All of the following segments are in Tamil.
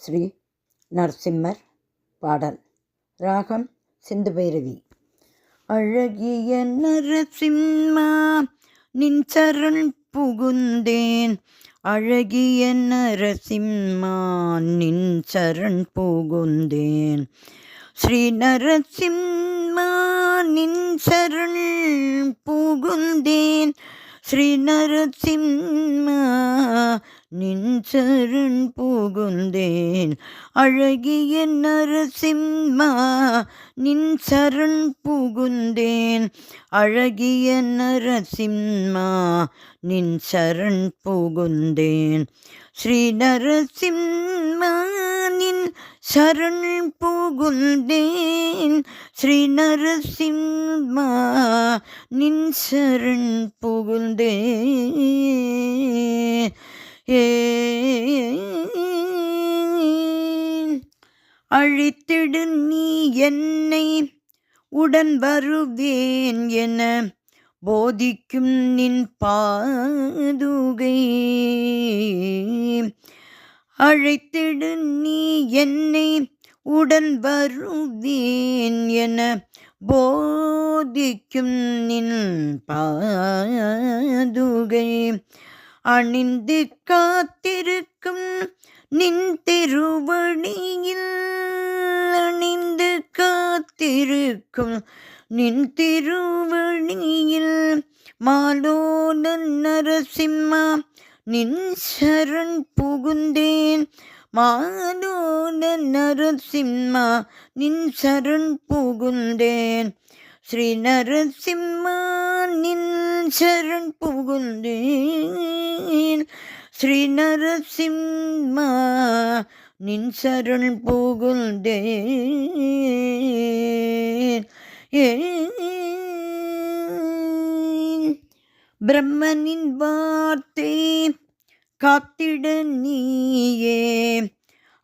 ஸ்ரீ நரசிம்மர் பாடல். ராகம் சிந்து பைரவி. அழகிய நரசிம்மா நின் சரண் புகுந்தேன், அழகிய நரசிம்மா நின் சரண் புகுந்தேன். ஸ்ரீ நரசிம்மா நின் சரண் புகுந்தேன், ஸ்ரீ நரசிம்மா நின் சரண் புகுந்தேன். அழகிய நரசிம்மா நின் சரண் புகுந்தேன், அழகிய நரசிம்மா நின் சரண் புகுந்தேன். ஸ்ரீ நரசிம்மா நின் சரண் புகுந்தேன், ஸ்ரீ நரசிம்மா நின் சரண் புகுந்தேன். அழித்திடு நீ என்னை உடன் வருவேன் என போதிக்கும் நின் பாதுகை. அழைத்திடு நீ என்னை உடன் வருவேன் என போதிக்கும் நின் பாதுகை. அணிந்து காத்திருக்கும் நின் திருவடியில், அணிந்து காத்திருக்கும் நின் திருவடியில், மாலோல நரசிம்மா நின் சரண் புகுந்தேன், மாலோல நரசிம்மா நின் சரண் புகுந்தேன். ஸ்ரீ நரசிம்மா நின் சரண் புகுந்தேன், ஸ்ரீ நரசிம்மா நின் சரண் புகுந்தேன். பிரம்மனின் வார்த்தை காத்திட நீயே,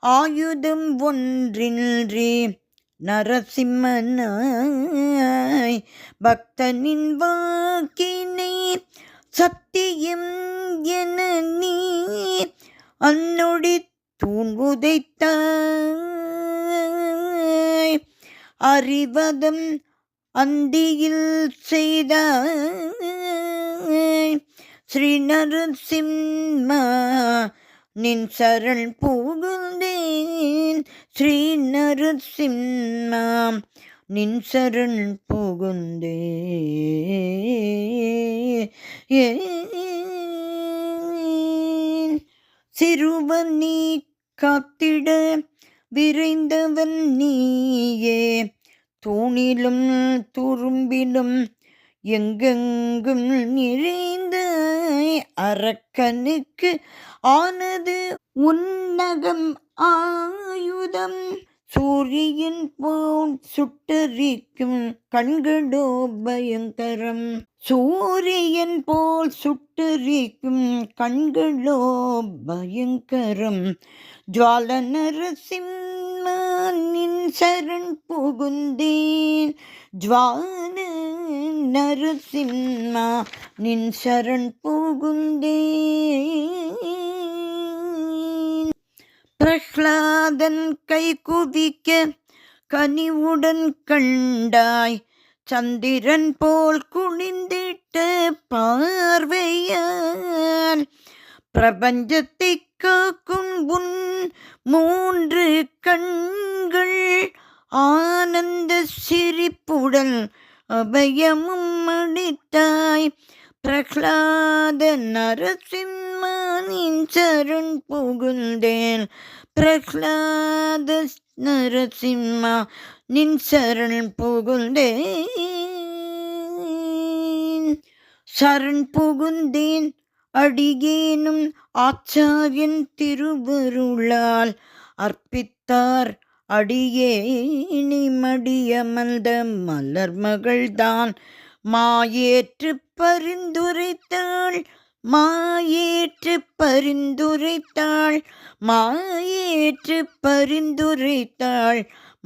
ஆயுதம் ஒன்றின்றி நரசிம்மனாய், பக்தனின் வாக்கினை சத்தியம் என நீ அன்னொடி தூண்புதைத்தாய், அறிவதம் அந்தியில் செய்தாய். ஸ்ரீ நரசிம்மா நின் சரண் புகுந்தேன், ஸ்ரீ நரசிம்மா நின் சரண் புகுந்தேன். சிறுவன் நீ காத்திட விரைந்தவன் நீயே, தூணிலும் துரும்பிலும் எங்கெங்கும் நிறைந்தாய். அரக்கனுக்கு ஆனது உன்னகம் ஆயுதம், சூரியன் போல் சுட்டரிக்கும் கண்களோ பயங்கரம், சூரியன் போல் சுட்டரிக்கும் கண்களோ பயங்கரம். ஜுவால நரசிம்மா நின் சரண் புகுந்தேன், ஜுவால நரசிம்மா நின் சரண் புகுந்தேன். பிரஹ்லாதன் கை குவிக்க கனிவுடன் கண்டாய், சந்திரன் போல் குனிந்திட்ட பார்வையால், பிரபஞ்சத்தை காக்கும் உன் மூன்று கண்கள் ஆனந்த சிரிப்புடன் அபயமும் அளித்தாய். பிரஹ்லாத நரசிம்மா நின் சரண் புகுந்தேன், பிரஹ்லாத நரசிம்மா நின் சரண் புகுந்தேன். சரண் புகுந்தேன் அடியேனும் ஆச்சாரியன் திருவருளால், அர்ப்பித்தார் அடியேனி மடியமர்ந்த மலர்மகள்தான். மாயேற்று பரிந்துரைத்தாள், மாயேற்று பரிந்துரைத்தாள், மாயேற்று பரிந்துரைத்தாள்.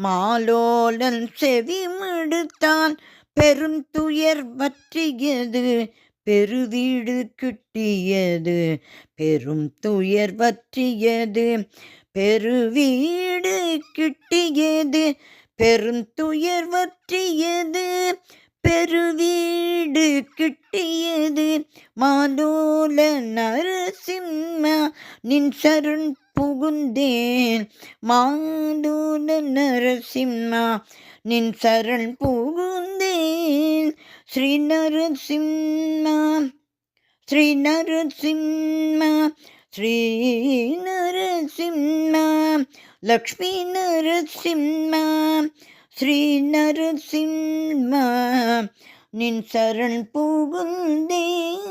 மாலோலன் செவி மடுத்தான், பெரும் துயர் வற்றியது பெருவீடு கிட்டியது, பெரும் துயர் வற்றியது பெருவீடு கிட்டியது பெருந்துயர் வற்றியது. பெருவீடு கிட்டியது மாலோல நரசிம்மா நின் சரண் புகுந்தேன். மாலோல நரசிம்மா நின் சரண் புகுந்தேன். ஸ்ரீ நரசிம்மா ஸ்ரீ நரசிம்மா ஸ்ரீ நரசிம்மா லக்ஷ்மி நரசிம்மா ஸ்ரீ நரசிம்மா நின் சரண் புகுந்தேன்.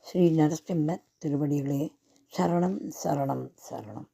ஸ்ரீ நரசிம்ம திருவடிகளே சரணம் சரணம் சரணம்.